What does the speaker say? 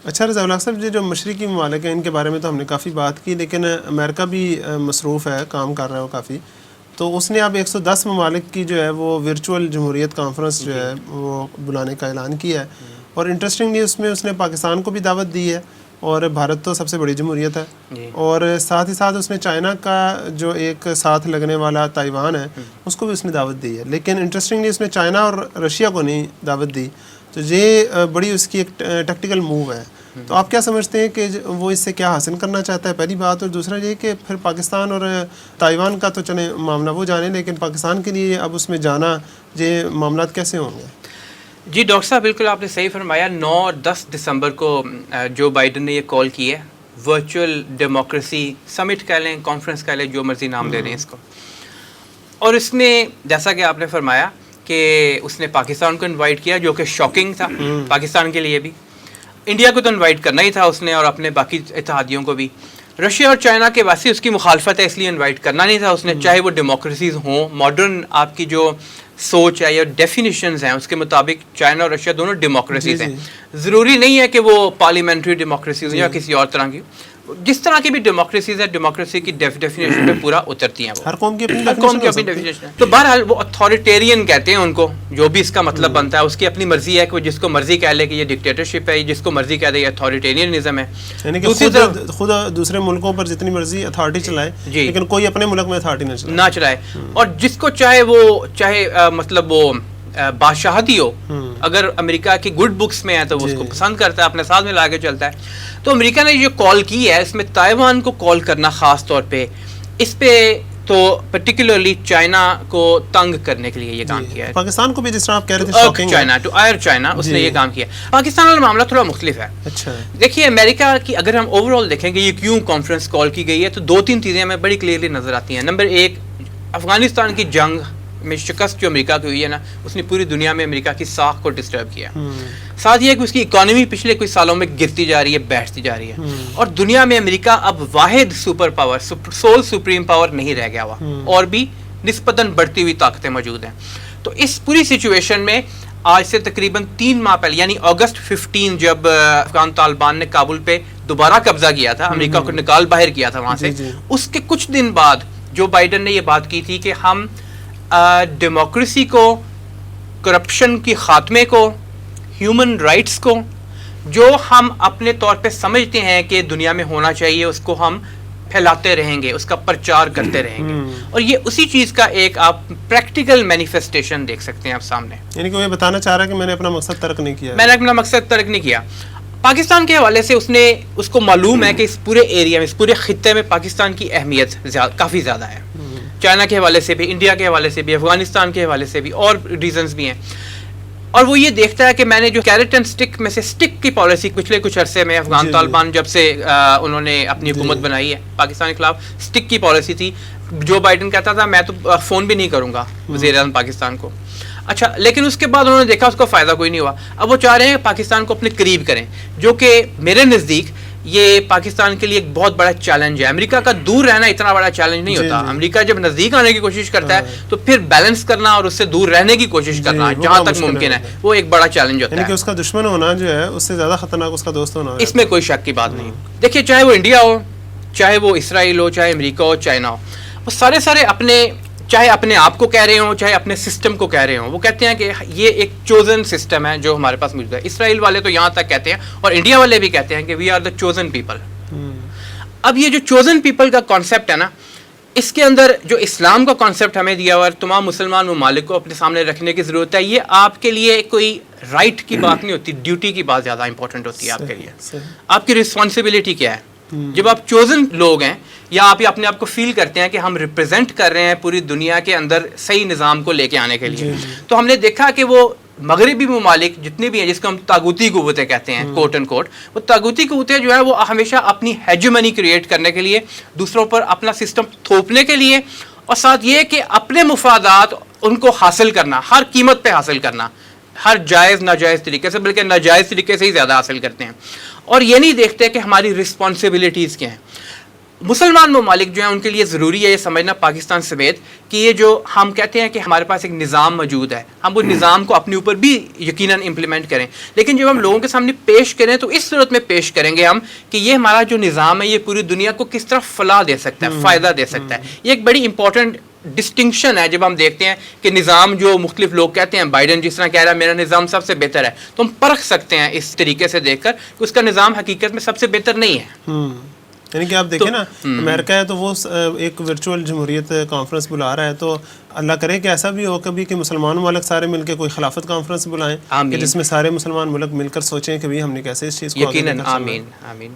اچھا رضا اللہ صاحب، جو مشرقی ممالک ہیں ان کے بارے میں تو ہم نے کافی بات کی، لیکن امریکہ بھی مصروف ہے، کام کر رہا ہے وہ کافی. تو اس نے اب 110 ممالک کی جو ہے وہ ورچوئل جمہوریت کانفرنس جو ہے وہ بلانے کا اعلان کیا ہے. اور انٹرسٹنگلی اس میں اس نے پاکستان کو بھی دعوت دی ہے، اور بھارت تو سب سے بڑی جمہوریت ہے، اور ساتھ ہی ساتھ اس نے چائنا کا جو ایک ساتھ لگنے والا تائیوان ہے اس کو بھی اس نے دعوت دی ہے. لیکن انٹرسٹنگلی اس نے چائنا اور رشیا کو نہیں دعوت دی. تو یہ بڑی اس کی ایک ٹیکٹیکل موو ہے. تو آپ کیا سمجھتے ہیں کہ وہ اس سے کیا حاصل کرنا چاہتا ہے، پہلی بات؟ اور دوسرا یہ کہ پھر پاکستان اور تائیوان کا تو چلیں معاملہ وہ جانے، لیکن پاکستان کے لیے اب اس میں جانا یہ معاملات کیسے ہوں گے؟ جی ڈاکٹر صاحب، بالکل آپ نے صحیح فرمایا. 9 اور 10 دسمبر کو جو بائیڈن نے یہ کال کی ہے، ورچوئل ڈیموکریسی سمٹ کہہ لیں، کانفرنس کہہ لیں، جو مرضی نام دے دیں اس کو. اور اس میں جیسا کہ آپ نے فرمایا کہ اس نے پاکستان کو انوائٹ کیا، جو کہ شاکنگ تھا پاکستان کے لیے بھی. انڈیا کو تو انوائٹ کرنا ہی تھا اس نے، اور اپنے باقی اتحادیوں کو بھی. رشیا اور چائنا کے ویسے اس کی مخالفت ہے، اس لیے انوائٹ کرنا نہیں تھا اس نے، چاہے وہ ڈیموکریسیز ہوں. ماڈرن آپ کی جو سوچ ہے یا ڈیفینیشنز ہیں اس کے مطابق چائنا اور رشیا دونوں ڈیموکریسیز ہیں. ضروری نہیں ہے کہ وہ پارلیمنٹری ڈیموکریسیز یا کسی اور طرح کی، جس طرح کی بھی ڈیموکریسیز ہے، ڈیموکریسی کی ڈیفینیشن پہ پورا اترتی ہیں. وہ ہر قوم کی اپنی ڈیفینیشن ہے. تو بہرحال وہ اتھارٹیرین کہتے ہیں ان کو، جو بھی اس کا مطلب بنتا ہے. اس کی اپنی مرضی ہے کہ وہ جس کو مرضی کہہ لے کہ یہ ڈکٹیٹرشپ ہے، جس کو مرضی کہہ دے یہ اتھارٹیرینزم ہے. یعنی کہ خود دوسرے ملکوں پر جتنی مرضی اتھارٹی چلائے، لیکن کوئی اپنے ملک میں اتھارٹی نہ چلائے. اور جس کو چاہے مطلب وہ بادشاہتی ہو، اگر امریکہ کی گڈ بکس میں ہے تو وہ اس کو پسند کرتا ہے، اپنے ساتھ میں لا کے چلتا ہے. تو امریکہ نے جو کال کی ہے اس میں تائیوان کو کال کرنا خاص طور پہ، اس پہ تو پرٹیکولرلی چائنا کو تنگ کرنے کے لیے یہ کام کیا ہے. پاکستان کو بھی جس طرح آپ کہہ رہے تھے شاکنگ چائنا ٹو آئر چائنا، اس نے یہ کام کیا. پاکستان والا معاملہ تھوڑا مختلف ہے. اچھا دیکھیے، امریکہ کی اگر ہم اوور آل دیکھیں کہ یہ کیوں کانفرنس کال کی گئی ہے تو 2-3 چیزیں ہمیں بڑی کلیئرلی نظر آتی ہیں. نمبر 1، افغانستان کی جنگ میں شکست جو امریکہ کی ہوئی ہے نا، اس نے پوری دنیا میں امریکہ کی ساکھ کو ڈسٹرب کیا. ساتھ یہ کہ اس کی اکانومی پچھلے کچھ سالوں میں گرتی جا رہی ہے، بیٹھتی جا رہی ہے. اور دنیا میں امریکہ اب واحد super power, civil supreme power نہیں رہ گیا ہوا، اور بھی نسبتاً بڑھتی ہوئی طاقتیں موجود ہیں. تو اس پوری سچویشن میں آج سے تقریباً 3 ماہ پہلے، یعنی اگست 15، جب افغان طالبان نے کابل پہ دوبارہ قبضہ کیا تھا، امریکہ کو نکال باہر کیا تھا وہاں سے، اس کے کچھ دن بعد جو بائیڈن نے یہ بات کی تھی کہ ہم ڈیموکریسی کو، کرپشن کی خاتمے کو، ہیومن رائٹس کو، جو ہم اپنے طور پہ سمجھتے ہیں کہ دنیا میں ہونا چاہیے، اس کو ہم پھیلاتے رہیں گے، اس کا پرچار کرتے رہیں گے. اور یہ اسی چیز کا ایک آپ پریکٹیکل مینیفیسٹیشن دیکھ سکتے ہیں آپ سامنے. یعنی کہ وہ یہ بتانا چاہ رہا ہے کہ میں نے اپنا مقصد ترک نہیں کیا. میں نے اپنا مقصد ترک نہیں کیا. پاکستان کے حوالے سے اس کو معلوم ہے کہ اس پورے ایریا میں، اس پورے خطے میں پاکستان کی اہمیت کافی زیادہ ہے. چائنا کے حوالے سے بھی، انڈیا کے حوالے سے بھی، افغانستان کے حوالے سے بھی، اور ریزنز بھی ہیں. اور وہ یہ دیکھتا ہے کہ میں نے جو کیرٹ اینڈ سٹک میں سے سٹک کی پالیسی پچھلے کچھ عرصے میں افغان طالبان جب سے انہوں نے اپنی حکومت بنائی ہے پاکستان کے خلاف، سٹک کی پالیسی تھی. جو بائیڈن کہتا تھا میں تو فون بھی نہیں کروں گا وزیر اعظم پاکستان کو. اچھا، لیکن اس کے بعد انہوں نے دیکھا اس کو فائدہ کوئی نہیں ہوا. اب وہ چاہ رہے ہیں پاکستان کو اپنے قریب کریں، جو کہ میرے نزدیک یہ پاکستان کے لیے ایک بہت بڑا چیلنج ہے. امریکہ کا دور رہنا اتنا بڑا چیلنج نہیں ہوتا. امریکہ جب نزدیک آنے کی کوشش کرتا ہے تو پھر بیلنس کرنا اور اس سے دور رہنے کی کوشش کرنا جہاں تک ممکن ہے، وہ ایک بڑا چیلنج ہوتا ہے. یعنی کہ اس کا دشمن ہونا جو ہے اس سے زیادہ خطرناک اس کا دوست ہونا ہے. اس میں کوئی شک کی بات نہیں. دیکھیے، چاہے وہ انڈیا ہو، چاہے وہ اسرائیل ہو، چاہے امریکہ ہو، چائنا ہو، وہ سارے چاہے اپنے آپ کو کہہ رہے ہوں، چاہے اپنے سسٹم کو کہہ رہے ہوں، وہ کہتے ہیں کہ یہ ایک چوزن سسٹم ہے جو ہمارے پاس موجود ہے. اسرائیل والے تو یہاں تک کہتے ہیں، اور انڈیا والے بھی کہتے ہیں کہ we are the chosen people. اب یہ جو چوزن پیپل کا کانسیپٹ ہے نا، اس کے اندر جو اسلام کا کانسیپٹ ہمیں دیا ہوا ہے، تمام مسلمان ممالک کو اپنے سامنے رکھنے کی ضرورت ہے. یہ آپ کے لیے کوئی رائٹ کی بات نہیں ہوتی، ڈیوٹی کی بات زیادہ امپورٹنٹ ہوتی ہے آپ کے لیے. آپ کی رسپانسبلٹی کیا ہے؟ جب آپ چوزن لوگ ہیں، یا آپ اپنے آپ کو فیل کرتے ہیں کہ ہم ریپرزینٹ کر رہے ہیں پوری دنیا کے اندر صحیح نظام کو لے کے آنے کے لیے، تو ہم نے دیکھا کہ وہ مغربی ممالک جتنے بھی ہیں، جس کو ہم طاغوتی قوتیں کہتے ہیں کوٹ اینڈ کوٹ، وہ طاغوتی قوتیں جو ہے وہ ہمیشہ اپنی ہیجمنی کریٹ کرنے کے لیے، دوسروں پر اپنا سسٹم تھوپنے کے لیے، اور ساتھ یہ کہ اپنے مفادات ان کو حاصل کرنا، ہر قیمت پہ حاصل کرنا، ہر جائز ناجائز طریقے سے، بلکہ ناجائز طریقے سے ہی زیادہ حاصل کرتے ہیں. اور یہ نہیں دیکھتے کہ ہماری رسپانسبلٹیز کیا ہیں. مسلمان ممالک جو ہیں ان کے لیے ضروری ہے یہ سمجھنا پاکستان سمیت کہ یہ جو ہم کہتے ہیں کہ ہمارے پاس ایک نظام موجود ہے، ہم وہ نظام کو اپنے اوپر بھی یقیناً امپلیمنٹ کریں، لیکن جب ہم لوگوں کے سامنے پیش کریں تو اس صورت میں پیش کریں گے ہم کہ یہ ہمارا جو نظام ہے یہ پوری دنیا کو کس طرح فلاح دے سکتا ہے، فائدہ دے سکتا ہے. یہ ایک بڑی امپورٹنٹ ڈسٹنکشن ہے جب ہم دیکھتے ہیں کہ نظام جو مختلف لوگ کہتے ہیں، بائیڈن جس طرح کہہ رہا ہے میرا نظام سب سے بہتر ہے، تو ہم پرکھ سکتے ہیں اس طریقے سے دیکھ کر کہ اس کا نظام حقیقت میں سب سے بہتر نہیں ہے. یعنی کہ آپ دیکھیں نا امریکہ ہے تو وہ ایک ورچوئل جمہوریت کانفرنس بلا رہا ہے، تو اللہ کرے کہ ایسا بھی ہو کبھی کہ مسلمان ممالک سارے مل کے کوئی خلافت کانفرنس بلائیں کہ جس میں سارے مسلمان ملک مل کر سوچیں کہ بھی ہم نے کیسے اس چیز کو یقیناً. آمین آمین.